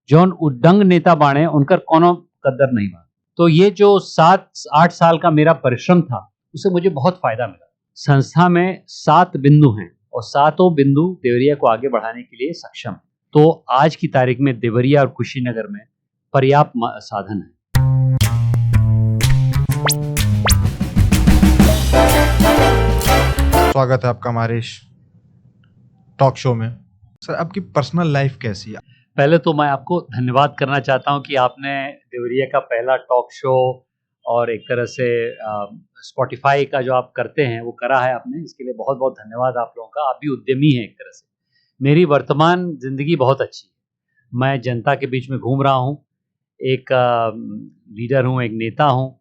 जौन उद्दंग नेता बाणे उनकर कोनो कद्दर नहीं बा। तो ये जो 7-8 साल का मेरा परिश्रम था, उससे मुझे बहुत फायदा मिला। संस्था में 7 बिंदु हैं और सातों बिंदु देवरिया को आगे बढ़ाने के लिए सक्षम है। तो आज की तारीख में देवरिया और कुशीनगर में पर्याप्त साधन है। स्वागत है आपका हमारे टॉक शो में। सर, आपकी पर्सनल लाइफ कैसी है? पहले तो मैं आपको धन्यवाद करना चाहता हूं कि आपने देवरिया का पहला टॉक शो और एक तरह से स्पॉटिफाई का जो आप करते हैं वो करा है आपने, इसके लिए बहुत बहुत धन्यवाद आप लोगों का। आप भी उद्यमी हैं एक तरह से। मेरी वर्तमान ज़िंदगी बहुत अच्छी है। मैं जनता के बीच में घूम रहा हूँ, एक लीडर हूँ, एक नेता हूँ।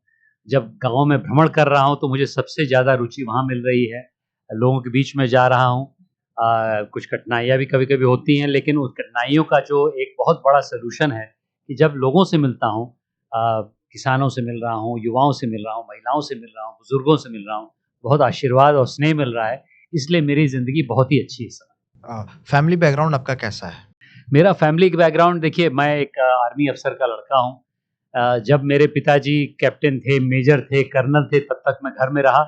जब गांव में भ्रमण कर रहा हूँ तो मुझे सबसे ज़्यादा रुचि वहाँ मिल रही है। लोगों के बीच में जा रहा हूँ। कुछ कठिनाइयाँ भी कभी कभी होती हैं, लेकिन उस कठिनाइयों का जो एक बहुत बड़ा सलूशन है कि जब लोगों से मिलता हूँ, किसानों से मिल रहा हूँ, युवाओं से मिल रहा हूँ, महिलाओं से मिल रहा हूँ, बुजुर्गों से मिल रहा हूँ, बहुत आशीर्वाद और स्नेह मिल रहा है। इसलिए मेरी ज़िंदगी बहुत ही अच्छी है। फैमिली बैकग्राउंड आपका कैसा है? मेरा फैमिली बैकग्राउंड देखिए, मैं एक आर्मी अफसर का लड़का हूँ। जब मेरे पिताजी कैप्टन थे, मेजर थे, कर्नल थे, तब तक मैं घर में रहा।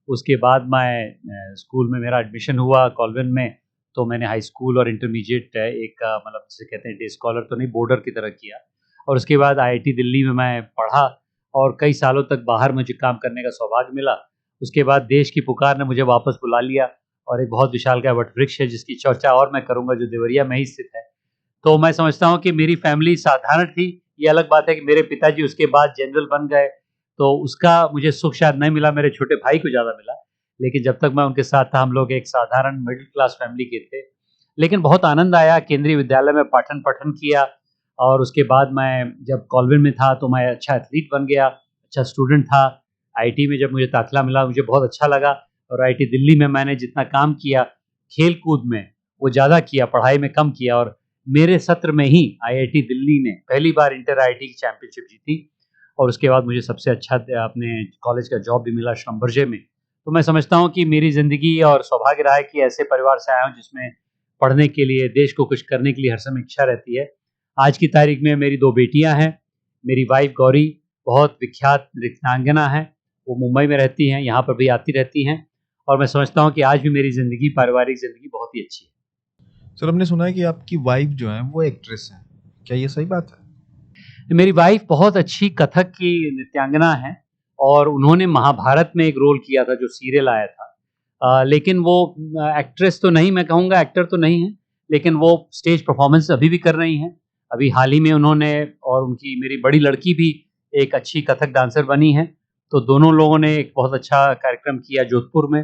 उसके बाद मैं स्कूल में मेरा एडमिशन हुआ कॉल्विन में, तो मैंने हाई स्कूल और इंटरमीडिएट एक मतलब जिसे कहते हैं डे स्कॉलर तो नहीं, बॉर्डर की तरह किया। और उसके बाद आईआईटी दिल्ली में मैं पढ़ा और कई सालों तक बाहर मुझे काम करने का सौभाग्य मिला। उसके बाद देश की पुकार ने मुझे वापस बुला लिया और एक बहुत विशालकाय वटवृक्ष है जिसकी चर्चा और मैं करूँगा, जो देवरिया में ही स्थित है। तो मैं समझता हूँ कि मेरी फैमिली साधारण थी। ये अलग बात है कि मेरे पिताजी उसके बाद जनरल बन गए, तो उसका मुझे सुख शायद नहीं मिला, मेरे छोटे भाई को ज़्यादा मिला। लेकिन जब तक मैं उनके साथ था, हम लोग एक साधारण मिडिल क्लास फैमिली के थे। लेकिन बहुत आनंद आया, केंद्रीय विद्यालय में पठन किया और उसके बाद मैं जब कॉल्विन में था तो मैं अच्छा एथलीट बन गया, अच्छा स्टूडेंट था। आईआईटी में जब मुझे दाखिला मिला मुझे बहुत अच्छा लगा और आईआईटी दिल्ली में मैंने जितना काम किया खेल कूद में वो ज़्यादा किया, पढ़ाई में कम किया। और मेरे सत्र में ही आईआईटी दिल्ली ने पहली बार इंटर आईआईटी की चैंपियनशिप जीती और उसके बाद मुझे सबसे अच्छा अपने कॉलेज का जॉब भी मिला श्रमबर्जे में। तो मैं समझता हूँ कि मेरी ज़िंदगी और सौभाग्य रहा है कि ऐसे परिवार से आया हूँ जिसमें पढ़ने के लिए, देश को कुछ करने के लिए हर समय इच्छा रहती है। आज की तारीख में मेरी 2 बेटियाँ हैं। मेरी वाइफ गौरी बहुत विख्यात नृत्यांगना है, वो मुंबई में रहती हैं, यहाँ पर भी आती रहती हैं और मैं समझता हूँ कि आज भी मेरी ज़िंदगी, पारिवारिक ज़िंदगी बहुत ही अच्छी है। सर, हमने सुना है कि आपकी वाइफ जो है वो एक्ट्रेस है, क्या ये सही बात है? मेरी वाइफ बहुत अच्छी कथक की नृत्यांगना है और उन्होंने महाभारत में एक रोल किया था जो सीरियल आया था। लेकिन वो एक्ट्रेस तो नहीं, मैं कहूँगा एक्टर तो नहीं है, लेकिन वो स्टेज परफॉर्मेंस अभी भी कर रही हैं। अभी हाल ही में उन्होंने और उनकी मेरी बड़ी लड़की भी एक अच्छी कथक डांसर बनी है। तो दोनों लोगों ने एक बहुत अच्छा कार्यक्रम किया जोधपुर में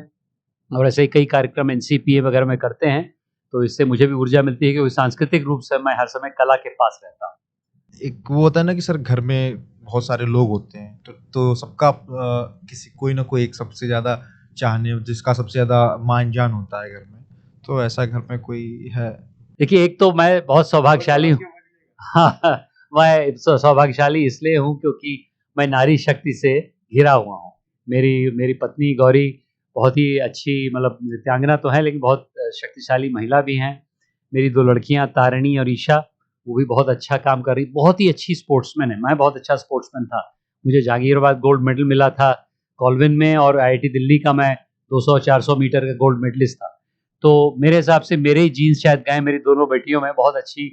और ऐसे ही कई कार्यक्रम एनसीपीए वगैरह में करते हैं। तो इससे मुझे भी ऊर्जा मिलती है कि सांस्कृतिक रूप से मैं हर समय कला के पास रहता हूँ। एक वो होता है ना कि सर घर में बहुत सारे लोग होते हैं तो सबका किसी कोई ना कोई एक सबसे ज़्यादा चाहने जिसका सबसे ज़्यादा मान जान होता है घर में, तो ऐसा घर में कोई है? देखिए, एक तो मैं बहुत सौभाग्यशाली हूँ। हाँ, मैं सौभाग्यशाली इसलिए हूँ क्योंकि मैं नारी शक्ति से घिरा हुआ हूँ। मेरी मेरी पत्नी गौरी बहुत ही अच्छी मतलब नृत्यांगना तो है, लेकिन बहुत शक्तिशाली महिला भी हैं। मेरी 2 लड़कियाँ तारिणी और ईशा, वो भी बहुत अच्छा काम कर रही, बहुत ही अच्छी स्पोर्ट्समैन है। मैं बहुत अच्छा स्पोर्ट्समैन था। मुझे जागीराबाद गोल्ड मेडल मिला था कॉल्विन में और आईआईटी दिल्ली का मैं 200-400 मीटर का गोल्ड मेडलिस्ट था। तो मेरे हिसाब से मेरे ही जीन्स शायद गए मेरी दोनों बेटियों में, बहुत अच्छी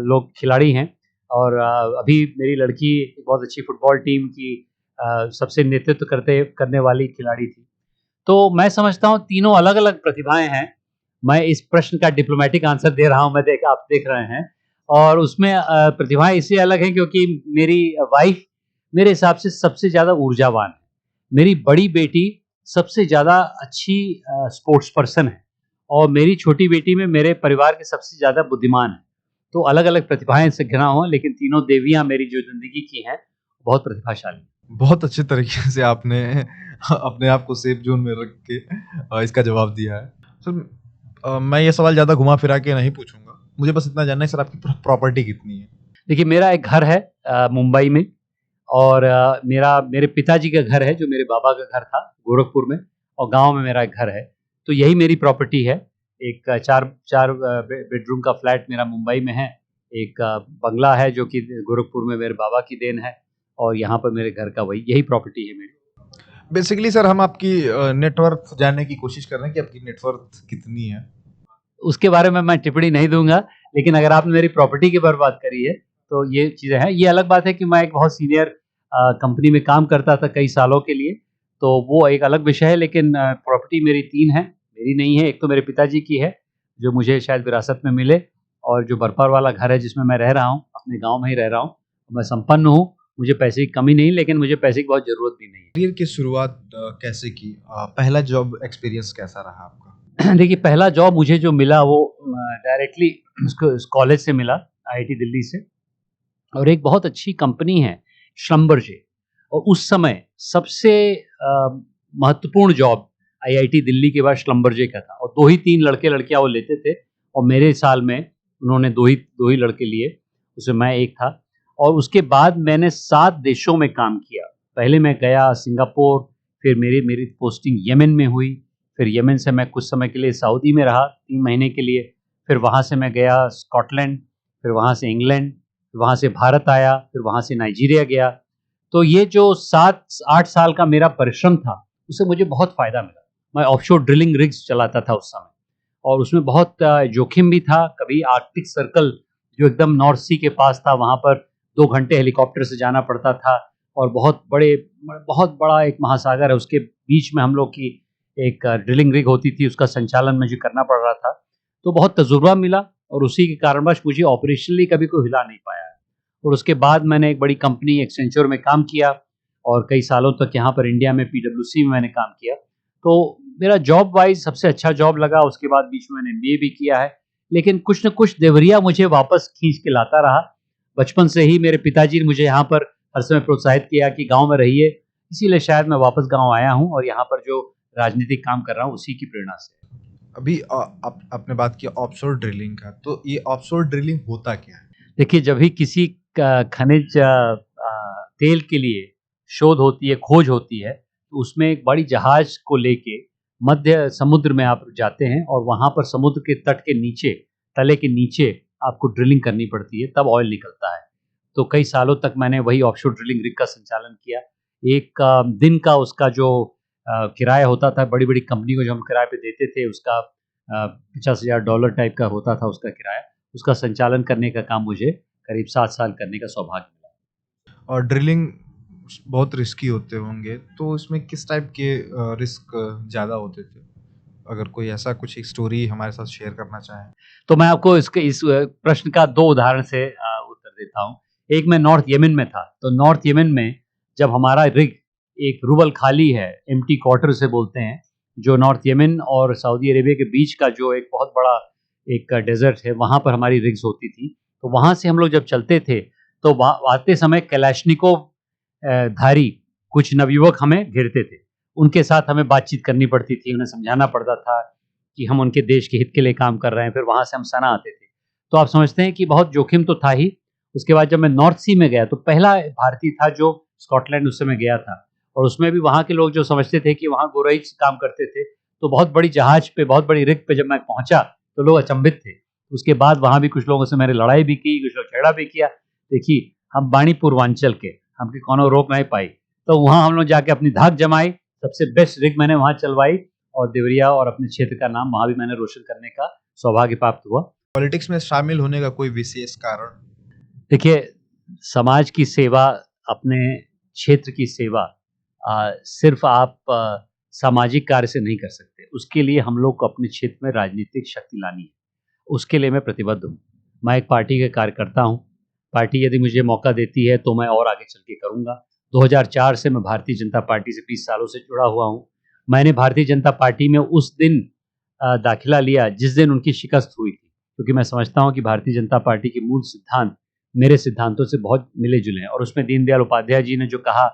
लोग खिलाड़ी हैं। और अभी मेरी लड़की बहुत अच्छी फुटबॉल टीम की सबसे नेतृत्व करने वाली खिलाड़ी थी। तो मैं समझता हूँ तीनों अलग-अलग प्रतिभाएँ हैं। मैं इस प्रश्न का डिप्लोमैटिक आंसर दे रहा हूँ, आप देख रहे हैं। और उसमें प्रतिभाएँ इसलिए अलग हैं क्योंकि मेरी वाइफ़ मेरे हिसाब से सबसे ज़्यादा ऊर्जावान है। मेरी बड़ी बेटी सबसे ज़्यादा अच्छी स्पोर्ट्स पर्सन है और मेरी छोटी बेटी में मेरे परिवार के सबसे ज़्यादा बुद्धिमान है। तो अलग-अलग प्रतिभाएँ से घिरा हूँ, लेकिन तीनों देवियाँ मेरी जो ज़िंदगी की हैं, बहुत प्रतिभाशाली। बहुत अच्छे तरीके से आपने अपने आप को सेफ जोन में रख के इसका जवाब दिया है। सर, मैं ये सवाल ज़्यादा घुमा फिरा के नहीं पूछूंगा, मुझे बस इतना जानना है सर, आपकी प्रॉपर्टी कितनी है? देखिए, मेरा एक घर है मुंबई में और मेरे पिताजी का घर है जो मेरे बाबा का घर था गोरखपुर में, और गाँव में मेरा एक घर है। तो यही मेरी प्रॉपर्टी है। एक चार बेडरूम का फ्लैट मेरा मुंबई में है, एक बंगला है जो कि गोरखपुर में मेरे बाबा की देन है, और यहाँ पर मेरे घर का वही यही प्रॉपर्टी है मेरी। बेसिकली सर हम आपकी नेटवर्थ जानने की कोशिश कर रहे हैं कि आपकी नेटवर्थ कितनी है। उसके बारे में मैं टिप्पणी नहीं दूंगा, लेकिन अगर आपने मेरी प्रॉपर्टी की बात करी है तो ये चीज़ें हैं। ये अलग बात है कि मैं एक बहुत सीनियर कंपनी में काम करता था कई सालों के लिए, तो वो एक अलग विषय है। लेकिन प्रॉपर्टी मेरी 3 है, मेरी नहीं है। एक तो मेरे पिताजी की है जो मुझे शायद विरासत में मिले, और जो बरपार वाला घर है जिसमें मैं रह रहा हूँ, अपने गाँव में ही रह रहा हूँ। मैं संपन्न हूँ, मुझे पैसे की कमी नहीं, लेकिन मुझे पैसे की बहुत ज़रूरत भी नहीं है। करियर की शुरुआत कैसे की? पहला जॉब एक्सपीरियंस कैसा रहा आपका? देखिए, पहला जॉब मुझे जो मिला वो डायरेक्टली उसको कॉलेज से मिला, आईआईटी दिल्ली से, और एक बहुत अच्छी कंपनी है श्रम्बरजे, और उस समय सबसे महत्वपूर्ण जॉब आईआईटी दिल्ली के बाद श्रम्बरजे का था, और 2 ही 3 लड़के लड़कियां वो लेते थे, और मेरे साल में उन्होंने दो ही लड़के लिए, उसमें मैं एक था। और उसके बाद मैंने 7 देशों में काम किया। पहले मैं गया सिंगापुर, फिर मेरी मेरी पोस्टिंग यमन में हुई, फिर यमन से मैं कुछ समय के लिए सऊदी में रहा 3 महीने के लिए, फिर वहाँ से मैं गया स्कॉटलैंड, फिर वहाँ से इंग्लैंड, वहाँ से भारत आया, फिर वहाँ से नाइजीरिया गया। तो ये जो 7-8 साल का मेरा परिश्रम था, उससे मुझे बहुत फ़ायदा मिला। मैं ऑफशोर ड्रिलिंग रिग्स चलाता था उस समय, और उसमें बहुत जोखिम भी था। कभी आर्कटिक सर्कल जो एकदम नॉर्थ सी के पास था, वहाँ पर 2 घंटे हेलीकॉप्टर से जाना पड़ता था, और बहुत बड़ा एक महासागर है, उसके बीच में हम लोग की एक ड्रिलिंग रिग होती थी, उसका संचालन मुझे करना पड़ रहा था। तो बहुत तजुर्बा मिला, और उसी के कारणवश मुझे ऑपरेशनली कभी कोई हिला नहीं पाया। और उसके बाद मैंने एक बड़ी कंपनी एक्सेंचर में काम किया, और कई सालों तक यहाँ पर इंडिया में पीडब्ल्यूसी में मैंने काम किया। तो मेरा जॉब वाइज सबसे अच्छा जॉब लगा। उसके बाद बीच में मैंने एमबीए भी किया है, लेकिन कुछ न कुछ देवरिया मुझे वापस खींच के लाता रहा। बचपन से ही मेरे पिताजी ने मुझे यहाँ पर हर समय प्रोत्साहित किया कि गाँव में रहिए, इसीलिए शायद मैं वापस गाँव आया हूँ, और यहाँ पर जो राजनीतिक काम कर रहा हूँ उसी की प्रेरणा से। अभी आपने बात की ऑफशोर ड्रिलिंग का, तो ये ऑफशोर ड्रिलिंग होता क्या है? देखिए, जब भी किसी खनिज तेल के लिए शोध होती है, खोज होती है, तो उसमें एक बड़ी जहाज को लेके मध्य समुद्र में आप जाते हैं, और वहाँ पर समुद्र के तट के नीचे, तले के नीचे आपको ड्रिलिंग करनी पड़ती है, तब ऑयल निकलता है। तो कई सालों तक मैंने वही ऑफशोर ड्रिलिंग रिग का संचालन किया। एक दिन का उसका जो किराया होता था, बड़ी-बड़ी कंपनी को जो हम किराए पे देते थे, उसका $50,000 टाइप का होता था उसका किराया। उसका संचालन करने का काम मुझे करीब 7 साल करने का सौभाग्य मिला। और ड्रिलिंग बहुत रिस्की होते होंगे, तो इसमें किस टाइप के रिस्क ज़्यादा होते थे? अगर कोई ऐसा कुछ एक स्टोरी हमारे साथ शेयर करना चाहें। तो मैं आपको इस प्रश्न का 2 उदाहरण से उत्तर देता हूँ। एक, मैं नॉर्थ यमन में था, तो नॉर्थ यमन में जब हमारा रिग एक रुबल खाली है, एम्प्टी क्वार्टर से बोलते हैं, जो नॉर्थ यमन और सऊदी अरेबिया के बीच का जो एक बहुत बड़ा एक डेज़र्ट है, वहाँ पर हमारी रिग्स होती थी। तो वहाँ से हम लोग जब चलते थे, तो आते समय कैलाशनिकोव धारी कुछ नवयुवक हमें घेरते थे। उनके साथ हमें बातचीत करनी पड़ती थी, उन्हें समझाना पड़ता था कि हम उनके देश के हित के लिए काम कर रहे हैं। फिर वहाँ से हम सना आते थे। तो आप समझते हैं कि बहुत जोखिम तो था ही। उसके बाद जब मैं नॉर्थ सी में गया, तो पहला भारतीय था जो स्कॉटलैंड उस समय गया था, और उसमें भी वहाँ के लोग जो समझते थे कि वहाँ गोराई से काम करते थे। तो बहुत बड़ी जहाज पे, बहुत बड़ी रिग पे जब मैं पहुँचा, तो लोग अचंभित थे। उसके बाद वहाँ भी कुछ लोगों से मैंने लड़ाई भी की, कुछ लोग झगड़ा भी किया। देखिए, हम बाणी पूर्वांचल के, हमकी कोनो रोक नहीं पाई। तो वहाँ हम लोग जाके अपनी धाक जमाई, सबसे बेस्ट रिग मैंने वहाँ चलवाई, और देवरिया और अपने क्षेत्र का नाम वहाँ भी मैंने रोशन करने का सौभाग्य प्राप्त हुआ। पॉलिटिक्स में शामिल होने का कोई विशेष कारण? देखिए, समाज की सेवा, अपने क्षेत्र की सेवा सिर्फ आप सामाजिक कार्य से नहीं कर सकते। उसके लिए हम लोग को अपने क्षेत्र में राजनीतिक शक्ति लानी है। उसके लिए मैं प्रतिबद्ध हूँ। मैं एक पार्टी का कार्यकर्ता हूँ। पार्टी यदि मुझे मौका देती है तो मैं और आगे चल के करूँगा। 2004 से मैं भारतीय जनता पार्टी से 20 सालों से जुड़ा हुआ हूँ। मैंने भारतीय जनता पार्टी में उस दिन दाखिला लिया जिस दिन उनकी शिकस्त हुई थी, क्योंकि मैं समझता हूँ कि भारतीय जनता पार्टी के मूल सिद्धांत मेरे सिद्धांतों से बहुत मिले जुले हैं, और उसमें दीनदयाल उपाध्याय जी ने जो कहा,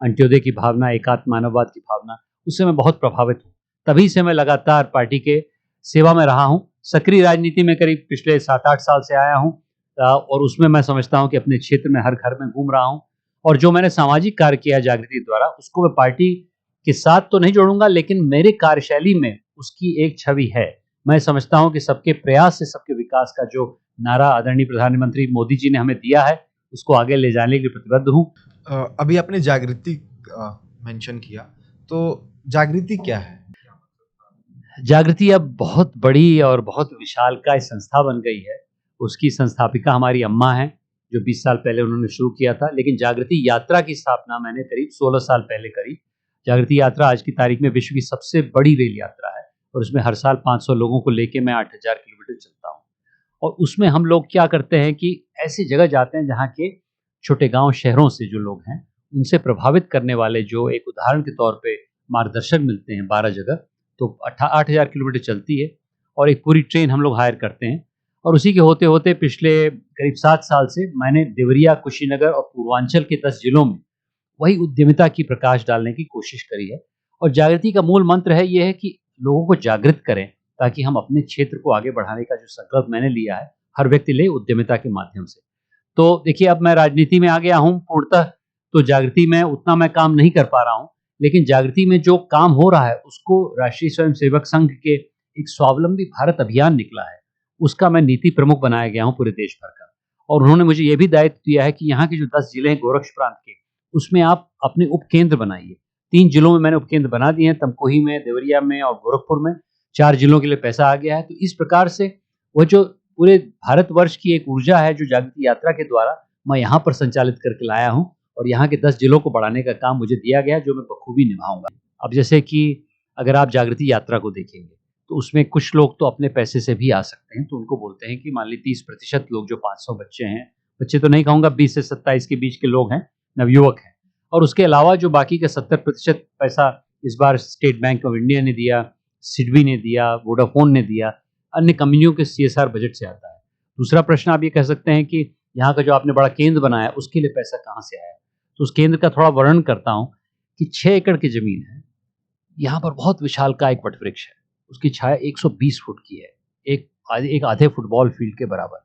अंत्योदय की भावना, एकात्म मानववाद की भावना, उससे मैं बहुत प्रभावित हूँ। तभी से मैं लगातार पार्टी के सेवा में रहा हूँ। सक्रिय राजनीति में करीब पिछले 7-8 साल से आया हूँ, और उसमें मैं समझता हूँ कि अपने क्षेत्र में हर घर में घूम रहा हूँ, और जो मैंने सामाजिक कार्य किया जागृति द्वारा, उसको मैं पार्टी के साथ तो नहीं जोड़ूंगा, लेकिन मेरे कार्यशैली में उसकी एक छवि है। मैं समझता हूं कि सबके प्रयास से सबके विकास का जो नारा आदरणीय प्रधानमंत्री मोदी जी ने हमें दिया है, उसको आगे ले जाने के लिए प्रतिबद्ध हूं। अभी आपने जागृति मेंशन किया, तो जागृति क्या है? जागृति अब बहुत बड़ी और बहुत विशालकाय संस्था बन गई है। उसकी संस्थापिका हमारी अम्मा हैं, जो 20 साल पहले उन्होंने शुरू किया था, लेकिन जागृति यात्रा की स्थापना मैंने करीब 16 साल पहले करी। जागृति यात्रा आज की तारीख में विश्व की सबसे बड़ी रेल यात्रा है और उसमें हर साल 500 लोगों को लेके मैं 8000 किलोमीटर चलता हूँ। और उसमें हम लोग क्या करते हैं कि ऐसी जगह जाते हैं जहाँ के छोटे गांव शहरों से जो लोग हैं, उनसे प्रभावित करने वाले जो एक उदाहरण के तौर पे मार्गदर्शक मिलते हैं 12 जगह, तो 8000 किलोमीटर चलती है और एक पूरी ट्रेन हम लोग हायर करते हैं। और उसी के होते होते पिछले करीब 7 साल से मैंने देवरिया, कुशीनगर और पूर्वांचल के 10 जिलों में वही उद्यमिता की प्रकाश डालने की कोशिश करी है। और जागृति का मूल मंत्र है ये है कि लोगों को जागृत करें, ताकि हम अपने क्षेत्र को आगे बढ़ाने का जो संकल्प मैंने लिया है, हर व्यक्ति ले उद्यमिता के माध्यम से। तो देखिए, अब मैं राजनीति में आ गया हूँ पूर्णतः, तो जागृति में उतना मैं काम नहीं कर पा रहा हूँ, लेकिन जागृति में जो काम हो रहा है उसको राष्ट्रीय स्वयंसेवक संघ के एक स्वावलंबी भारत अभियान निकला है, उसका मैं नीति प्रमुख बनाया गया हूँ पूरे देश भर का। और उन्होंने मुझे ये भी दायित्व दिया है कि यहाँ के जो 10 जिले हैं गोरक्ष प्रांत के, उसमें आप अपने उपकेंद्र बनाइए। 3 जिलों में मैंने उपकेंद्र बना दिए हैं, तमकोही में, देवरिया में और गोरखपुर में। 4 जिलों के लिए पैसा आ गया है। तो इस प्रकार से वह जो पूरे भारतवर्ष की एक ऊर्जा है, जो जागृति यात्रा के द्वारा मैं यहाँ पर संचालित करके लाया हूँ, और यहाँ के 10 जिलों को बढ़ाने का काम मुझे दिया गया, जो मैं बखूबी निभाऊंगा। अब जैसे कि अगर आप जागृति यात्रा को देखेंगे, तो उसमें कुछ लोग तो अपने पैसे से भी आ सकते हैं, तो उनको बोलते हैं कि मान ली 30% लोग, जो 500 बच्चे हैं, बच्चे तो नहीं कहूँगा, 20 से 27 के बीच के लोग हैं, नवयुवक हैं, और उसके अलावा जो बाकी का 70% पैसा इस बार स्टेट बैंक ऑफ इंडिया ने दिया, सिडबी ने दिया, वोडाफोन ने दिया, अन्य कंपनियों के CSR बजट से आता है। दूसरा प्रश्न आप ये कह सकते हैं कि यहाँ का जो आपने बड़ा केंद्र बनाया, उसके लिए पैसा कहाँ से आया? तो उस केंद्र का थोड़ा वर्णन करता हूँ कि 6 एकड़ की जमीन है, यहाँ पर बहुत विशालकाय एक वटवृक्ष है, उसकी छाया 120 फुट की है, एक आधे फुटबॉल फील्ड के बराबर।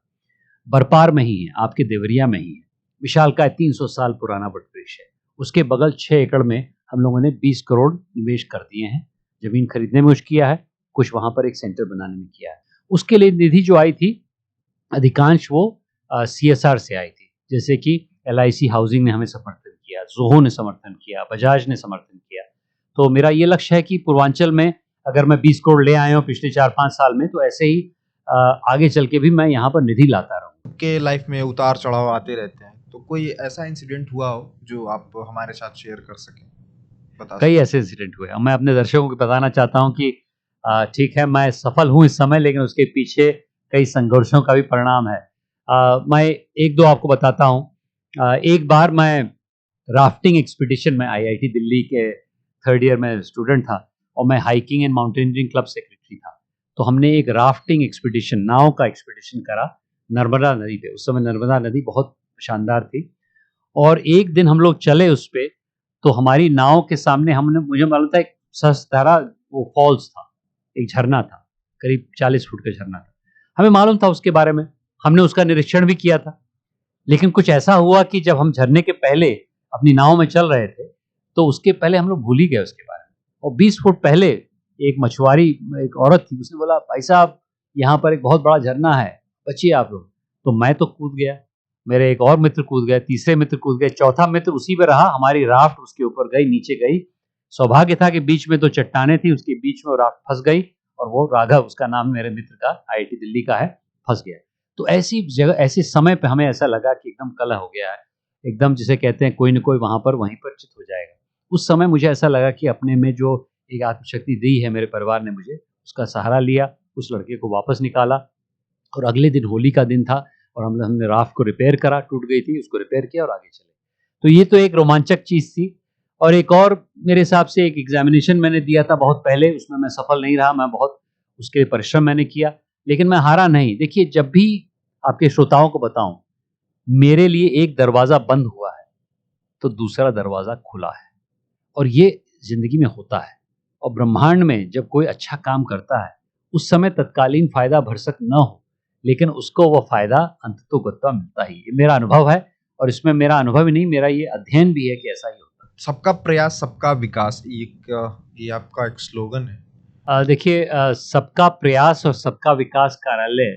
बरपार में ही है, आपके देवरिया में ही है। विशालकाय 300 साल पुराना वटवृक्ष है। उसके बगल 6 एकड़ में हम लोगों ने 20 करोड़ निवेश कर दिए हैं, जमीन खरीदने में कुछ किया है, कुछ वहाँ पर एक सेंटर बनाने में किया है। उसके लिए निधि जो आई थी, अधिकांश वो CSR से आई थी, जैसे कि LIC हाउसिंग ने हमें समर्थन किया, जोहो ने समर्थन किया, बजाज ने समर्थन किया। तो मेरा ये लक्ष्य है कि पूर्वांचल में अगर मैं 20 करोड़ ले आया हूँ पिछले 4-5 साल में, तो ऐसे ही आगे चल के भी मैं यहाँ पर निधि लाता रहूँ। के लाइफ में उतार चढ़ाव आते रहते हैं, तो कोई ऐसा इंसिडेंट हुआ हो जो आप हमारे साथ शेयर कर सकें? कई ऐसे इंसिडेंट हुए। मैं अपने दर्शकों को बताना चाहता हूँ कि ठीक है, मैं सफल हूँ इस समय, लेकिन उसके पीछे कई संघर्षों का भी परिणाम है। मैं 1-2 आपको बताता हूँ। एक बार मैं राफ्टिंग एक्सपीडिशन में, IIT दिल्ली के 3rd ईयर में स्टूडेंट था, और मैं hiking and mountaineering club secretary था। तो हमने एक राफ्टिंग एक्सपीडिशन, नाव का एक्सपीडिशन करा नर्मदा नदी पे। उस समय नर्मदा नदी बहुत शानदार थी, और एक दिन हम लोग चले उस पे, तो हमारी नाव के सामने मुझे मालूम था एक सहस्त्रधारा वो फॉल्स था, एक झरना था, करीब 40 फुट का झरना था। हमें मालूम था उसके बारे में, हमने उसका निरीक्षण भी किया था। लेकिन कुछ ऐसा हुआ कि जब हम झरने के पहले अपनी नाव में चल रहे थे, तो उसके पहले हम लोग भूल ही गए उसके बारे में। और 20 फुट पहले एक मछुआरी, एक औरत थी, उसने बोला, भाई साहब, यहाँ पर एक बहुत बड़ा झरना है, बचिए आप लोग। तो मैं तो कूद गया, मेरे एक और मित्र कूद गए, तीसरे मित्र कूद गए, चौथा मित्र उसी पे रहा। हमारी राफ्ट उसके ऊपर गई, नीचे गई। सौभाग्य था कि बीच में 2 चट्टानें थी, उसके बीच में वो राफ्ट फंस गई, और वो राघव, उसका नाम मेरे मित्र का, IIT दिल्ली का है, फंस गया। तो ऐसी जगह, ऐसे समय पे हमें ऐसा लगा कि एकदम कलह हो गया है, एकदम जिसे कहते हैं कोई न कोई वहाँ पर वहीं पर चित हो जाएगा। उस समय मुझे ऐसा लगा कि अपने में जो एक आत्मशक्ति दी है मेरे परिवार ने मुझे, उसका सहारा लिया, उस लड़के को वापस निकाला। और अगले दिन होली का दिन था, और हमने राफ्ट को रिपेयर करा, टूट गई थी, उसको रिपेयर किया और आगे चले। तो ये तो एक रोमांचक चीज़ थी। और एक और मेरे हिसाब से एक एग्जामिनेशन मैंने दिया था बहुत पहले, उसमें मैं सफल नहीं रहा। मैं बहुत उसके लिए परिश्रम मैंने किया, लेकिन मैं हारा नहीं। देखिए, जब भी आपके श्रोताओं को बताऊं, मेरे लिए एक दरवाज़ा बंद हुआ है तो दूसरा दरवाज़ा खुला है, और ये जिंदगी में होता है। और ब्रह्मांड में जब कोई अच्छा काम करता है, उस समय तत्कालीन फायदा भरसक न हो, लेकिन उसको वो फायदा अंततोगत्वा मिलता ही। ये मेरा अनुभव है, और इसमें मेरा अनुभव ही नहीं, मेरा ये अध्ययन भी है कि ऐसा ही होता है। सबका प्रयास सबका विकास, ये आपका एक स्लोगन है। देखिए, सबका प्रयास और सबका विकास कार्यालय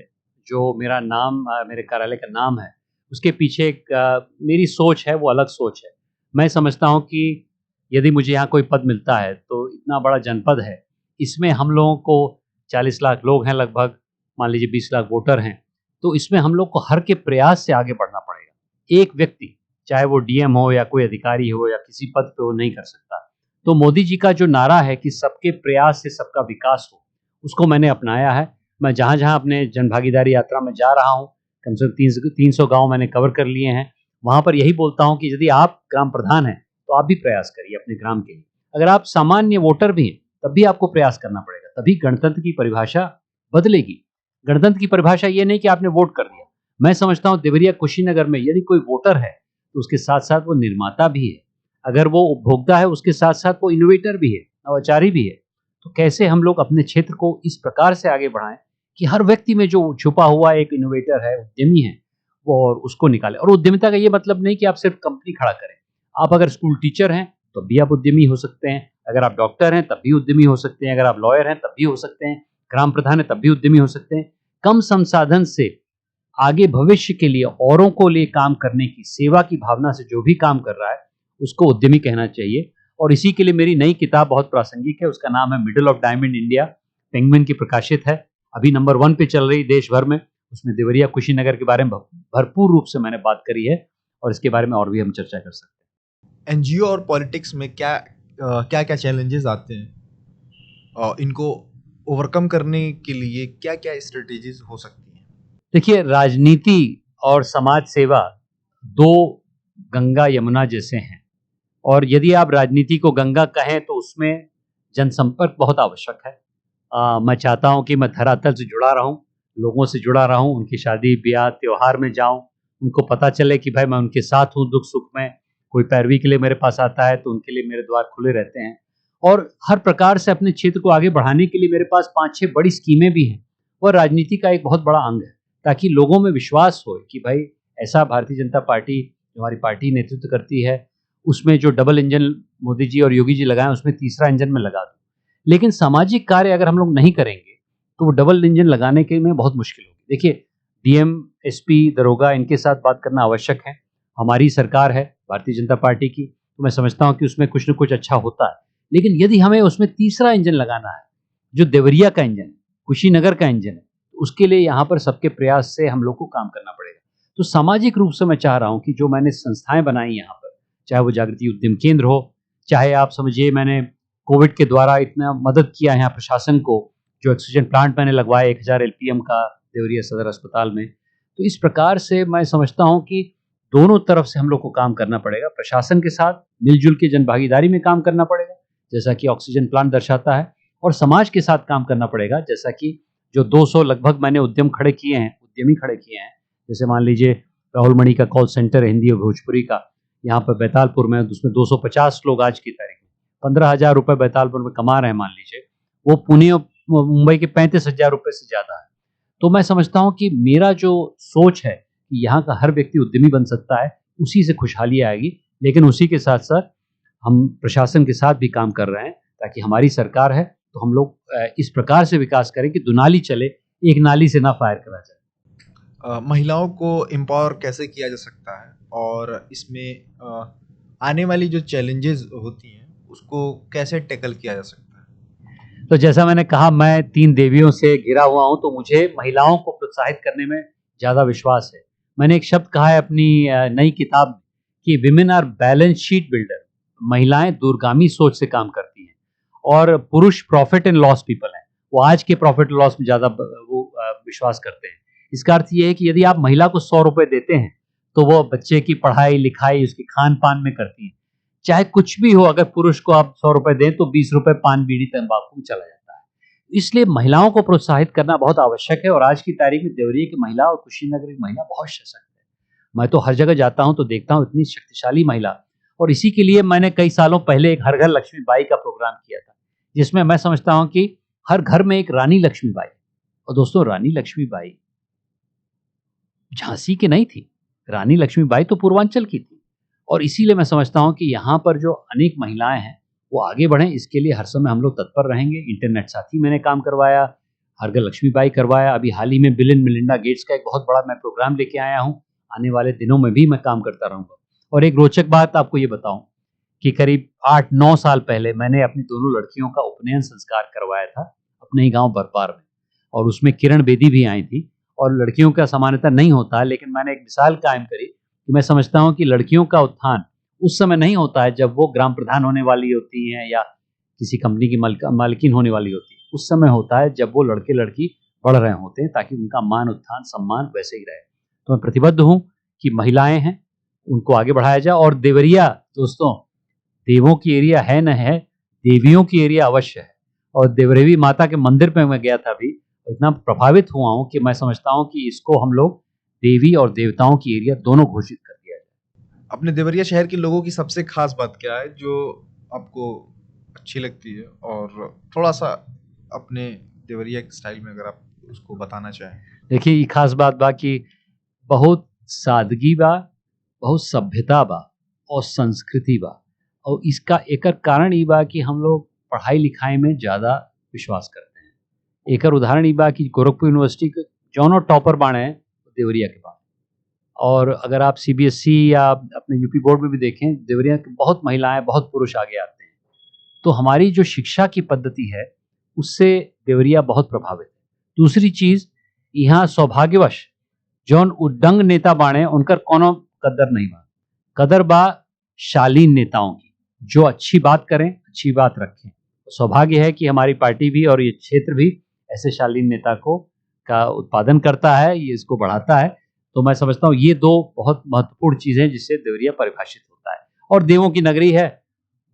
जो मेरा नाम मेरे कार्यालय का नाम है, उसके पीछे एक मेरी सोच है, वो अलग सोच है। मैं समझता हूँ कि यदि मुझे यहाँ कोई पद मिलता है तो इतना बड़ा जनपद है, इसमें हम लोगों को 40 लाख लोग हैं लगभग, मान लीजिए 20 लाख वोटर हैं, तो इसमें हम लोग को हर के प्रयास से आगे बढ़ना पड़ेगा। एक व्यक्ति, चाहे वो डीएम हो या कोई अधिकारी हो या किसी पद पे हो, नहीं कर सकता। तो मोदी जी का जो नारा है कि सबके प्रयास से सबका विकास हो, उसको मैंने अपनाया है। मैं जहाँ-जहाँ अपने जनभागीदारी यात्रा में जा रहा हूँ, कम से कम 300 गाँव मैंने कवर कर लिए हैं। वहाँ पर यही बोलता हूँ कि यदि आप ग्राम प्रधान हैं, तो आप भी प्रयास करिए अपने ग्राम के लिए। अगर आप सामान्य वोटर भी हैं, तब भी आपको प्रयास करना पड़ेगा, तभी गणतंत्र की परिभाषा बदलेगी। गणतंत्र की परिभाषा ये नहीं कि आपने वोट कर दिया। मैं समझता हूँ देवरिया कुशीनगर में यदि कोई वोटर है, तो उसके साथ-साथ वो निर्माता भी है। अगर वो उपभोक्ता है, उसके साथ-साथ वो इनोवेटर भी है, नवाचारी भी है। तो कैसे हम लोग अपने क्षेत्र को इस प्रकार से आगे बढ़ाएँ कि हर व्यक्ति में जो छुपा हुआ एक इनोवेटर है, उद्यमी है, वो और उसको निकालें। और उद्यमिता का ये मतलब नहीं कि आप सिर्फ कंपनी खड़ा करें। आप अगर स्कूल टीचर हैं, तब भी आप उद्यमी हो सकते हैं। अगर आप डॉक्टर हैं, तब भी उद्यमी हो सकते हैं। अगर आप लॉयर हैं, तब भी हो सकते हैं। ग्राम प्रधान हैं, तब भी उद्यमी हो सकते हैं। कम संसाधन से आगे भविष्य के लिए औरों को लिए काम करने की, सेवा की भावना से जो भी काम कर रहा है, उसको उद्यमी कहना चाहिए। और इसी के लिए मेरी नई किताब बहुत प्रासंगिक है, उसका नाम है middle of diamond India, penguin की प्रकाशित है, अभी नंबर 1 पे चल रही देश भर में। उसमें देवरिया कुशीनगर के बारे में भरपूर रूप से मैंने बात करी है और इसके बारे में और भी हम चर्चा कर सकते हैं। एनजीओ और पॉलिटिक्स में क्या-क्या चैलेंजेस आते हैं? इनको ओवरकम करने के लिए क्या-क्या स्ट्रेटेजीज हो सकती हैं? देखिए, राजनीति और समाज सेवा 2 गंगा यमुना जैसे हैं। और यदि आप राजनीति को गंगा कहें तो उसमें जनसंपर्क बहुत आवश्यक है। मैं चाहता हूँ कि मैं धरातल से जुड़ा रहूँ, लोगों से जुड़ा रहूँ, उनकी शादी-ब्याह, त्योहार में जाऊँ, उनको पता चले कि भाई मैं उनके साथ हूँ दुख-सुख में। कोई पैरवी के लिए मेरे पास आता है तो उनके लिए मेरे द्वार खुले रहते हैं। और हर प्रकार से अपने क्षेत्र को आगे बढ़ाने के लिए मेरे पास 5-6 बड़ी स्कीमें भी हैं। वह राजनीति का एक बहुत बड़ा अंग है, ताकि लोगों में विश्वास हो कि भाई ऐसा भारतीय जनता पार्टी, जो हमारी पार्टी नेतृत्व करती है, उसमें जो डबल इंजन मोदी जी और योगी जी लगाएँ, उसमें तीसरा इंजन मैं लगा दूँ। लेकिन सामाजिक कार्य अगर हम लोग नहीं करेंगे, तो वो डबल इंजन लगाने के में बहुत मुश्किल होगी। देखिए, डीएम, एसपी, दरोगा इनके साथ बात करना आवश्यक है। हमारी सरकार है भारतीय जनता पार्टी की, तो मैं समझता हूँ कि उसमें कुछ न कुछ अच्छा होता है। लेकिन यदि हमें उसमें तीसरा इंजन लगाना है, जो देवरिया का इंजन है, कुशीनगर का इंजन है, तो उसके लिए यहाँ पर सबके प्रयास से हम लोग को काम करना पड़ेगा। तो सामाजिक रूप से मैं चाह रहा हूँ कि जो मैंने संस्थाएँ बनाई यहाँ पर, चाहे वो जागृति उद्यम केंद्र हो, चाहे आप समझिए मैंने कोविड के द्वारा इतना मदद किया है यहाँ प्रशासन को, जो ऑक्सीजन प्लांट मैंने लगवाया 1000 एलपीएम का देवरिया सदर अस्पताल में। तो इस प्रकार से मैं समझता हूँ कि दोनों तरफ से हम लोग को काम करना पड़ेगा। प्रशासन के साथ मिलजुल के जनभागीदारी में काम करना पड़ेगा, जैसा कि ऑक्सीजन प्लांट दर्शाता है, और समाज के साथ काम करना पड़ेगा, जैसा कि जो 200 लगभग मैंने उद्यमी खड़े किए हैं। जैसे मान लीजिए राहुल मणि का कॉल सेंटर है हिंदी और भोजपुरी का, यहाँ पर बैतालपुर में, उसमें 250 लोग आज की तारीख में 15,000 रुपए बैतालपुर में कमा रहे हैं मान लीजिए। वो पुणे और मुंबई के 35,000 रुपए से ज़्यादा है। तो मैं समझता हूँ कि मेरा जो सोच है कि यहाँ का हर व्यक्ति उद्यमी बन सकता है, उसी से खुशहाली आएगी। लेकिन उसी के साथ-साथ हम प्रशासन के साथ भी काम कर रहे हैं, ताकि हमारी सरकार है, तो हम लोग इस प्रकार से विकास करें कि दुनाली चले, एक नाली से ना फायर करा जाए। महिलाओं को एम्पावर कैसे किया जा सकता है और इसमें आने वाली जो चैलेंजेस होती हैं उसको कैसे टैकल किया जा सकता है? तो जैसा मैंने कहा, मैं 3 देवियों से घिरा हुआ हूँ, तो मुझे महिलाओं को प्रोत्साहित करने में ज़्यादा विश्वास है। मैंने एक शब्द कहा है अपनी नई किताब में कि women are balance sheet builder. महिलाएं दूरगामी सोच से काम करती हैं और पुरुष प्रॉफिट एंड लॉस पीपल हैं। वो आज के प्रॉफिट एंड लॉस में ज़्यादा विश्वास करते हैं। इसका अर्थ ये है कि यदि आप महिला को 100 रुपए देते हैं, तो वो बच्चे की पढ़ाई, लिखाई, उसके खान-पान में करती हैं। चाहे कुछ भी हो, अगर पुरुष को आप 100 रुपए दें तो 20 रुपए पान, बीड़ी, तंबाकू में चला जाता है। इसलिए महिलाओं को प्रोत्साहित करना बहुत आवश्यक है और आज की तारीख में देवरिया की महिला और कुशीनगर की महिला बहुत सशक्त है। मैं तो हर जगह जाता हूँ तो देखता हूँ इतनी शक्तिशाली महिला। और इसी के लिए मैंने कई सालों पहले एक हर घर लक्ष्मी बाई का प्रोग्राम किया था, जिसमें मैं समझता हूँ कि हर घर में एक रानी लक्ष्मीबाई। और दोस्तों, रानी लक्ष्मीबाई झांसी की नहीं थी, रानी लक्ष्मीबाई तो पूर्वांचल की थी। और इसीलिए मैं समझता हूँ कि यहाँ पर जो अनेक महिलाएं हैं, वो आगे बढ़ें, इसके लिए हर समय हम लोग तत्पर रहेंगे। इंटरनेट साथी मैंने काम करवाया, हर घर लक्ष्मीबाई करवाया, अभी हाल ही में बिल एंड मिलिंडा गेट्स का एक बहुत बड़ा मैं प्रोग्राम लेके आया हूँ। आने वाले दिनों में भी मैं काम करता रहूँगा। और एक रोचक बात आपको ये बताऊँ कि करीब 8-9 साल पहले मैंने अपनी दोनों लड़कियों का उपनयन संस्कार करवाया था अपने ही गाँव बरपार में, और उसमें किरण बेदी भी आई थी। और लड़कियों का सामान्यतः नहीं होता है, लेकिन मैंने एक मिसाल कायम करी कि मैं समझता हूँ कि लड़कियों का उत्थान उस समय नहीं होता है जब वो ग्राम प्रधान होने वाली होती हैं या किसी कंपनी की मालकिन होने वाली होती है। उस समय होता है जब वो लड़के लड़की बढ़ रहे होते हैं, ताकि उनका मान उत्थान सम्मान वैसे ही रहे। तो मैं प्रतिबद्ध हूँ कि महिलाएं हैं, उनको आगे बढ़ाया जाए। और देवरिया दोस्तों, देवों की एरिया है न है, देवियों की एरिया अवश्य है। और देवरेवी माता के मंदिर पे मैं गया था अभी, इतना प्रभावित हुआ हूँ कि मैं समझता हूँ कि इसको हम लोग देवी और देवताओं की एरिया दोनों घोषित कर दिया जाए। अपने देवरिया शहर के लोगों की सबसे खास बात क्या है जो आपको अच्छी लगती है, और थोड़ा सा अपने देवरिया के स्टाइल में अगर आप उसको बताना चाहें। देखिए, ये खास बात बा कि बहुत सादगी बा, बहुत सभ्यता बा और संस्कृति बा। और इसका एकर कारण ई बा कि हम लोग पढ़ाई लिखाई में ज़्यादा विश्वास करते हैं। एकर उदाहरण ई बा कि गोरखपुर यूनिवर्सिटी के जौनों टॉपर बाणे देवरिया के बाणे। और अगर आप सीबीएसई या अपने यूपी बोर्ड में भी देखें, देवरिया की बहुत महिलाएं, बहुत पुरुष आगे आते हैं। तो हमारी जो शिक्षा की पद्धति है, उससे देवरिया बहुत प्रभावित है। दूसरी चीज़, यहाँ सौभाग्यवश जौन उद्दंग नेता बाणे उनकर कोनो कदर नहीं बा। कदर बा शालीन नेताओं की, जो अच्छी बात करें, अच्छी बात रखें। सौभाग्य है कि हमारी पार्टी भी और ये क्षेत्र भी ऐसे शालीन नेता को का उत्पादन करता है, ये इसको बढ़ाता है। तो मैं समझता हूँ ये दो बहुत महत्वपूर्ण चीज़ें जिससे देवरिया परिभाषित होता है। और देवों की नगरी है,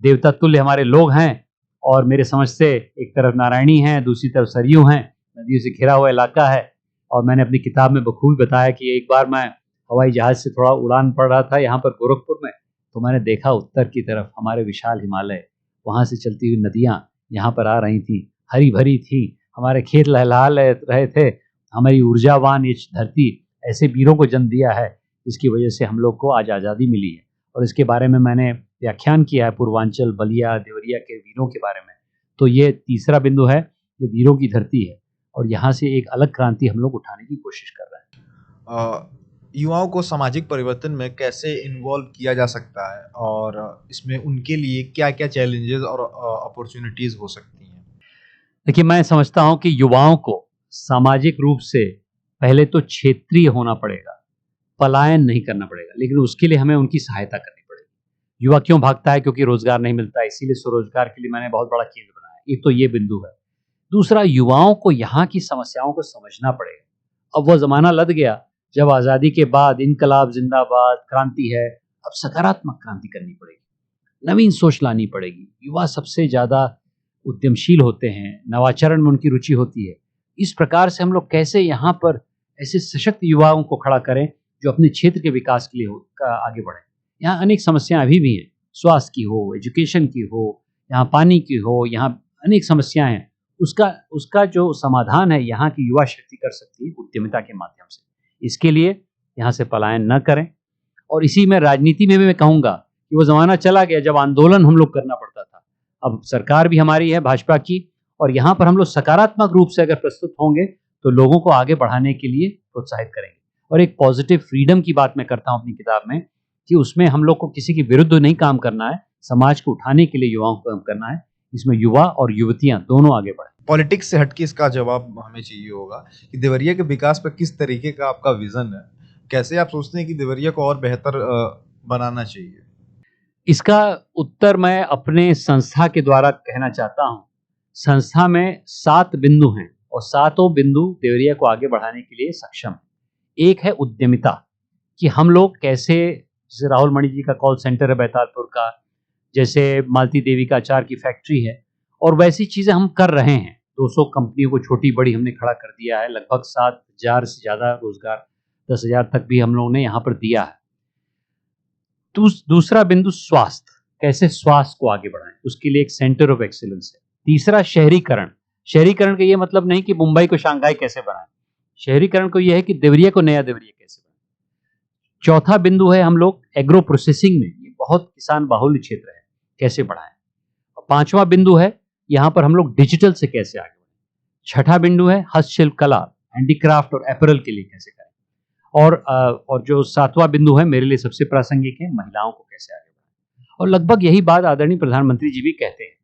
देवता तुल्य हमारे लोग हैं। और मेरे समझ से एक तरफ नारायणी हैं, दूसरी तरफ सरयू हैं, नदियों से घिरा हुआ इलाका है। और मैंने अपनी किताब में बखूबी बताया कि एक बार मैं हवाई जहाज़ से थोड़ा उड़ान पड़ रहा था यहाँ पर गोरखपुर में, तो मैंने देखा उत्तर की तरफ हमारे विशाल हिमालय, वहाँ से चलती हुई नदियाँ यहाँ पर आ रही थी, हरी भरी थी, हमारे खेत लहलहा रहे थे, हमारी ऊर्जावान ये धरती ऐसे वीरों को जन्म दिया है जिसकी वजह से हम लोग को आज आज़ादी मिली है। और इसके बारे में मैंने व्याख्यान किया है पूर्वांचल, बलिया, देवरिया के वीरों के बारे में। तो ये तीसरा बिंदु है, ये वीरों की धरती है और यहाँ से एक अलग क्रांति हम लोग उठाने की कोशिश कर रहे हैं। युवाओं को सामाजिक परिवर्तन में कैसे इन्वॉल्व किया जा सकता है, और इसमें उनके लिए क्या-क्या चैलेंजेस और अपॉर्चुनिटीज हो सकती हैं? देखिए, मैं समझता हूँ कि युवाओं को सामाजिक रूप से पहले तो क्षेत्रीय होना पड़ेगा, पलायन नहीं करना पड़ेगा, लेकिन उसके लिए हमें उनकी सहायता करनी पड़ेगी। युवा क्यों भागता है? क्योंकि रोजगार नहीं मिलता है, इसीलिए स्वरोजगार के लिए मैंने बहुत बड़ा केंद्र बनाया। एक तो ये बिंदु है। दूसरा, युवाओं को यहाँ की समस्याओं को समझना पड़ेगा। अब वो ज़माना लद गया जब आज़ादी के बाद इनकलाब जिंदाबाद, क्रांति है। अब सकारात्मक क्रांति करनी पड़ेगी, नवीन सोच लानी पड़ेगी। युवा सबसे ज़्यादा उद्यमशील होते हैं, नवाचारण में उनकी रुचि होती है। इस प्रकार से हम लोग कैसे यहाँ पर ऐसे सशक्त युवाओं को खड़ा करें जो अपने क्षेत्र के विकास के लिए आगे बढ़ें। यहाँ अनेक समस्याएं अभी भी हैं, स्वास्थ्य की हो, एजुकेशन की हो, यहाँ पानी की हो, यहाँ अनेक समस्याएं हैं। उसका जो समाधान है यहाँ की युवा शक्ति कर सकती है उद्यमिता के माध्यम से। इसके लिए यहाँ से पलायन न करें। और इसी में राजनीति में भी मैं कहूँगा कि वो ज़माना चला गया जब आंदोलन हम लोग करना पड़ता था। अब सरकार भी हमारी है भाजपा की, और यहाँ पर हम लोग सकारात्मक रूप से अगर प्रस्तुत होंगे तो लोगों को आगे बढ़ाने के लिए प्रोत्साहित करेंगे। और एक पॉजिटिव फ्रीडम की बात मैं करता हूँ अपनी किताब में कि उसमें हम लोग को किसी के विरुद्ध नहीं काम करना है, समाज को उठाने के लिए युवाओं को काम करना है। इसमें युवा और युवतियां दोनों आगे बढ़े। पॉलिटिक्स से हटके इसका जवाब हमें चाहिए होगा कि देवरिया के विकास पर किस तरीके का आपका विजन है, कैसे आप सोचते हैं कि देवरिया को और बेहतर बनाना चाहिए? इसका उत्तर मैं अपने संस्था के द्वारा कहना चाहता हूँ। संस्था में 7 बिंदु हैं और 7 बिंदु देवरिया को आगे बढ़ाने के लिए सक्षम है। एक है उद्यमिता, कि हम लोग कैसे, जैसे राहुल मणि जी का कॉल सेंटर है बैतालपुर का, जैसे मालती देवी का अचार की फैक्ट्री है, और वैसी चीज़ें हम कर रहे हैं। 200 कंपनियों को छोटी बड़ी हमने खड़ा कर दिया है, लगभग 7,000 से ज़्यादा रोजगार, 10,000 तक भी हम लोगों ने यहाँ पर दिया है। दूसरा बिंदु स्वास्थ्य, कैसे स्वास्थ्य को आगे बढ़ाएं, उसके लिए एक सेंटर ऑफ एक्सीलेंस है। तीसरा शहरीकरण, शहरीकरण का ये मतलब नहीं कि मुंबई को शंघाई कैसे बनाएं, शहरीकरण को यह है कि देवरिया को नया देवरिया कैसे बनाएं। चौथा बिंदु है हम लोग एग्रो प्रोसेसिंग में, ये बहुत किसान बाहुल्य क्षेत्र है, कैसे बढ़ाएं। और 5वां बिंदु है यहाँ पर हम लोग डिजिटल से कैसे आगे बढ़ें। 6ठा बिंदु है हस्तशिल्प कला, हैंडीक्राफ्ट और एपरल के लिए कैसे करें। और जो 7वां बिंदु है मेरे लिए सबसे प्रासंगिक है, महिलाओं को कैसे आगे बढ़ाएं। और लगभग यही बात आदरणीय प्रधानमंत्री जी भी कहते हैं।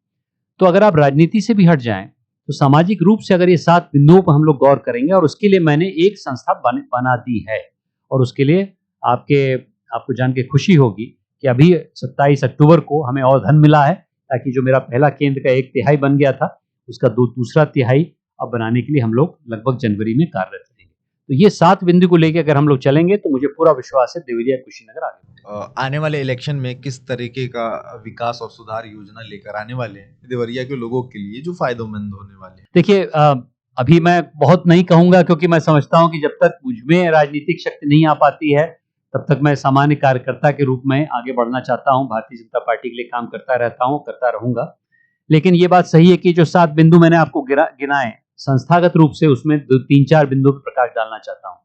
तो अगर आप राजनीति से भी हट जाएं तो सामाजिक रूप से अगर ये 7 बिंदुओं पर हम लोग गौर करेंगे, और उसके लिए मैंने एक संस्था बना दी है, और उसके लिए आपको जान के खुशी होगी कि अभी 27 अक्टूबर को हमें और धन मिला है, ताकि जो मेरा पहला केंद्र का 1/3 बन गया था उसका दूसरा तिहाई अब बनाने के लिए हम लोग लगभग जनवरी में कार्यरत रहेंगे। तो ये 7 बिंदु को लेकर अगर हम लोग चलेंगे तो मुझे पूरा विश्वास है देवरिया कुशीनगर आगे। आने वाले इलेक्शन में किस तरीके का विकास और सुधार योजना लेकर आने वाले हैं देवरिया के लोगों के लिए जो फायदेमंद होने वाले हैं? देखिए, अभी मैं बहुत नहीं कहूंगा, क्योंकि मैं समझता हूं कि जब तक मुझमें राजनीतिक शक्ति नहीं आ पाती है तब तक मैं सामान्य कार्यकर्ता के रूप में आगे बढ़ना चाहता हूं। भारतीय जनता पार्टी के लिए काम करता रहता हूं, करता रहूंगा। लेकिन ये बात सही है कि जो 7 बिंदु मैंने आपको गिनाए, संस्थागत रूप से उसमें 3-4 बिंदु पर प्रकाश डालना चाहता हूं।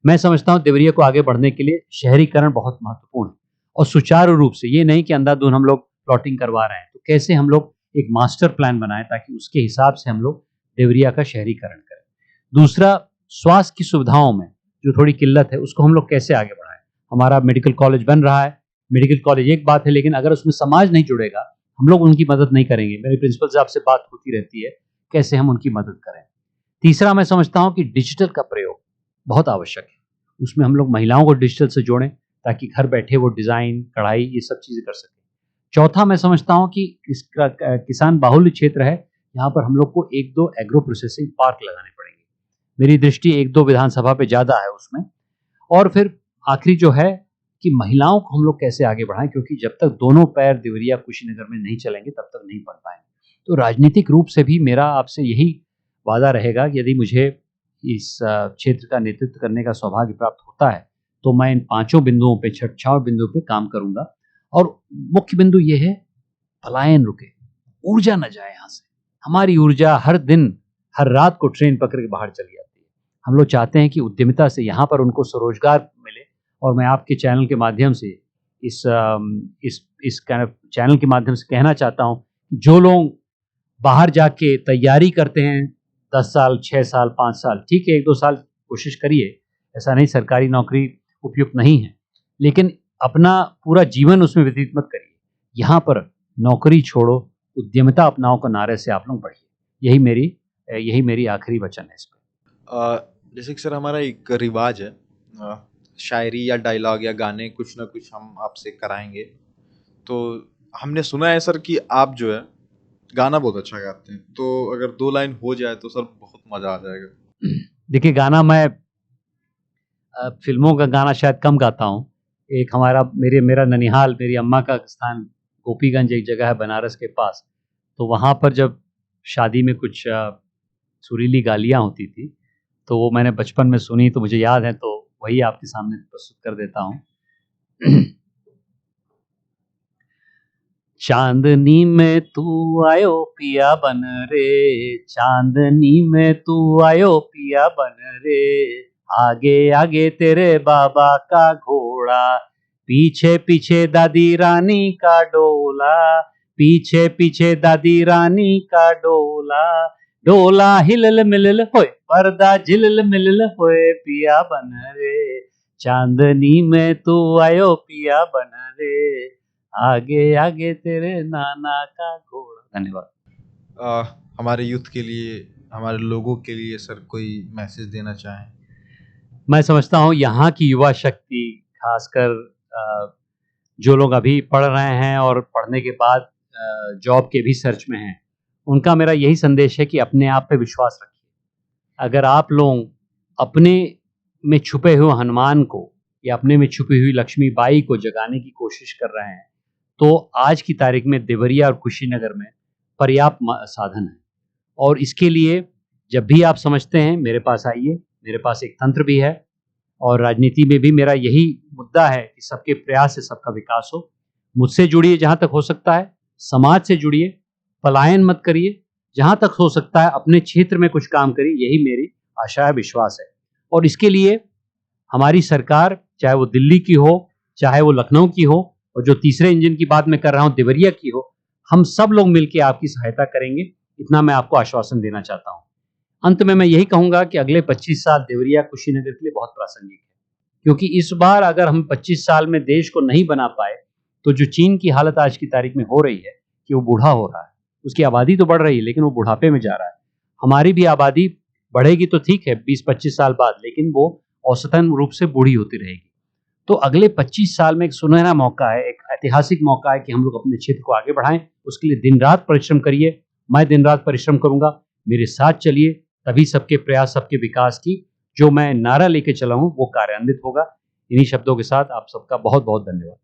मैं समझता हूं देवरिया को आगे बढ़ने के लिए शहरीकरण बहुत महत्वपूर्ण है, और सुचारू रूप से, ये नहीं कि अंधाधुंध हम लोग प्लॉटिंग करवा रहे हैं। तो कैसे हम लोग एक मास्टर प्लान बनाएं ताकि उसके हिसाब से हम लोग देवरिया का शहरीकरण करें। दूसरा, स्वास्थ्य की सुविधाओं में जो थोड़ी किल्लत है उसको हम लोग कैसे आगे बढ़ाएं। हमारा मेडिकल कॉलेज बन रहा है, मेडिकल कॉलेज एक बात है, लेकिन अगर उसमें समाज नहीं जुड़ेगा, हम लोग उनकी मदद नहीं करेंगे। मेरे प्रिंसिपल साहब से बात होती रहती है कैसे हम उनकी मदद करें। तीसरा, मैं समझता हूं कि डिजिटल का प्रयोग बहुत आवश्यक है, उसमें हम लोग महिलाओं को डिजिटल से जोड़ें ताकि घर बैठे वो डिजाइन, कढ़ाई, ये सब चीजें कर सकें। चौथा, मैं समझता हूं कि इसका किसान बाहुल्य क्षेत्र है, यहाँ पर हम लोग को 1-2 एग्रो प्रोसेसिंग पार्क लगाने पड़ेंगे। मेरी दृष्टि 1-2 विधानसभा पे ज्यादा है उसमें। और फिर आखिरी जो है कि महिलाओं को हम लोग कैसे आगे बढ़ाएं, क्योंकि जब तक दोनों पैर देवरिया कुशीनगर में नहीं चलेंगे तब तक नहीं बढ़ पाएंगे। तो राजनीतिक रूप से भी मेरा आपसे यही वादा रहेगा कि यदि मुझे इस क्षेत्र का नेतृत्व करने का सौभाग्य प्राप्त होता है तो मैं इन 5 बिंदुओं पे, 6 बिंदुओं पे काम करूंगा। और मुख्य बिंदु ये है, पलायन रुके, ऊर्जा न जाए यहाँ से। हमारी ऊर्जा हर दिन, हर रात को ट्रेन पकड़ के बाहर चली जाती है। हम लोग चाहते हैं कि उद्यमिता से यहाँ पर उनको स्वरोजगार मिले, और मैं आपके चैनल के माध्यम से इस चैनल के माध्यम से कहना चाहता हूँ कि जो लोग बाहर जाके तैयारी करते हैं 10 साल, 6 साल, 5 साल, ठीक है, 1-2 साल कोशिश करिए, ऐसा नहीं सरकारी नौकरी उपयुक्त नहीं है, लेकिन अपना पूरा जीवन उसमें व्यतीत मत करिए। यहाँ पर नौकरी छोड़ो, उद्यमिता अपनाओ का नारे से आप लोग बढ़िए। यही मेरी आखिरी वचन है इस पर। जैसे कि सर हमारा एक रिवाज है, शायरी या डायलॉग या गाने कुछ ना कुछ हम आपसे कराएंगे। तो हमने सुना है सर कि आप जो है गाना बहुत अच्छा गाते हैं, तो अगर 2 लाइन हो जाए तो सर बहुत मजा आ जाएगा। देखिए, गाना मैं फिल्मों का गाना शायद कम गाता हूँ। एक मेरा ननिहाल, मेरी अम्मा का स्थान गोपीगंज एक जगह है बनारस के पास, तो वहाँ पर जब शादी में कुछ सुरीली गालियाँ होती थी तो वो मैंने बचपन में सुनी, तो मुझे याद है, तो वही आपके सामने प्रस्तुत कर देता हूँ। चांदनी में तू आयो पिया बन रे, चांदनी में तू आयो पिया बन रे, आगे आगे तेरे बाबा का घोड़ा, पीछे पीछे दादी रानी का डोला, पीछे पीछे दादी रानी का डोला, डोला हिलल मिलल होए, पर्दा झिलल मिलल होए, पिया बन रे, चांदनी में तू आयो पिया बन रे, आगे आगे तेरे नाना का घोड़ा। धन्यवाद। हमारे यूथ के लिए, हमारे लोगों के लिए सर कोई मैसेज देना चाहें? मैं समझता हूँ यहाँ की युवा शक्ति, खासकर जो लोग अभी पढ़ रहे हैं और पढ़ने के बाद जॉब के भी सर्च में हैं, उनका मेरा यही संदेश है कि अपने आप पे विश्वास रखिए। अगर आप लोग अपने में छुपे हुए हनुमान को या अपने में छुपी हुई लक्ष्मीबाई को जगाने की कोशिश कर रहे हैं तो आज की तारीख में देवरिया और कुशीनगर में पर्याप्त साधन है। और इसके लिए जब भी आप समझते हैं मेरे पास आइए, मेरे पास एक तंत्र भी है, और राजनीति में भी मेरा यही मुद्दा है कि सबके प्रयास से सबका विकास हो। मुझसे जुड़िए जहाँ तक हो सकता है, समाज से जुड़िए, पलायन मत करिए, जहाँ तक हो सकता है अपने क्षेत्र में कुछ काम करिए, यही मेरी आशा है, विश्वास है। और इसके लिए हमारी सरकार, चाहे वो दिल्ली की हो, चाहे वो लखनऊ की हो, और जो तीसरे इंजन की बात मैं कर रहा हूँ देवरिया की हो, हम सब लोग मिलकर आपकी सहायता करेंगे, इतना मैं आपको आश्वासन देना चाहता हूँ। अंत में मैं यही कहूँगा कि अगले 25 साल देवरिया कुशीनगर के लिए बहुत प्रासंगिक है, क्योंकि इस बार अगर हम 25 साल में देश को नहीं बना पाए, तो जो चीन की हालत आज की तारीख में हो रही है कि वो बूढ़ा हो रहा है, उसकी आबादी तो बढ़ रही है लेकिन वो बुढ़ापे में जा रहा है। हमारी भी आबादी बढ़ेगी तो ठीक है 20-25 साल बाद, लेकिन वो औसतन रूप से बूढ़ी होती रहेगी। तो अगले 25 साल में एक सुनहरा मौका है, एक ऐतिहासिक मौका है कि हम लोग अपने क्षेत्र को आगे बढ़ाएं। उसके लिए दिन रात परिश्रम करिए, मैं दिन रात परिश्रम करूंगा, मेरे साथ चलिए, तभी सबके प्रयास, सबके विकास की जो मैं नारा लेके चला हूं वो कार्यान्वित होगा। इन्हीं शब्दों के साथ आप सबका बहुत बहुत धन्यवाद।